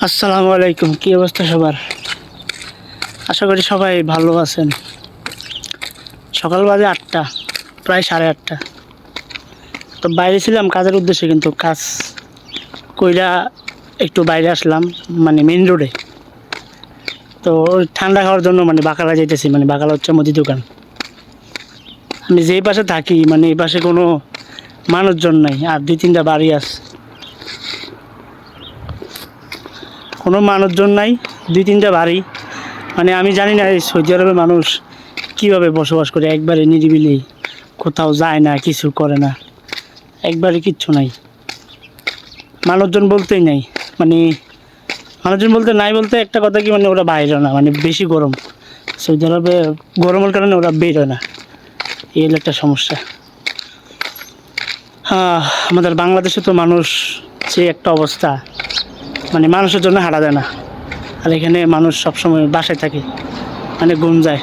আসসালামু আলাইকুম। কি অবস্থা সবার? আশা করি সবাই ভালো আছেন। সকাল বাজে 8টা, প্রায় 8:30। তো বাইরে ছিলাম কাজের উদ্দেশ্যে, কিন্তু কাজ কইরা একটু বাইরে আসলাম, মানে মেইন রোডে। তো ওই ঠান্ডা খাওয়ার জন্য মানে বাকালা যাইতেছি, মানে বাকালা হচ্ছে মুদি দোকান। আমি যেই পাশে থাকি মানে এই পাশে কোনো মানুষজন নাই, আর 2-3টা বাড়ি আছে, কোনো মানুষজন নাই, 2-3টা বাড়ি। মানে আমি জানি না এই সৌদি আরবের মানুষ কীভাবে বসবাস করে, একবারে নিরিবিলি, কোথাও যায় না, কিছু করে না, একবারে কিচ্ছু নাই, মানুষজন বলতেই নাই। মানে মানুষজন বলতে নাই, বলতে একটা কথা কি, মানে ওরা বাইরে না, মানে বেশি গরম সৌদি আরবে, গরমের কারণে ওরা বের হয় না, এই হলো একটা সমস্যা। আমাদের বাংলাদেশে তো মানুষ যে একটা অবস্থা, মানে মানুষের জন্য হারা যায় না। আর এখানে মানুষ সবসময় বাসায় থাকে, মানে ঘুম যায়।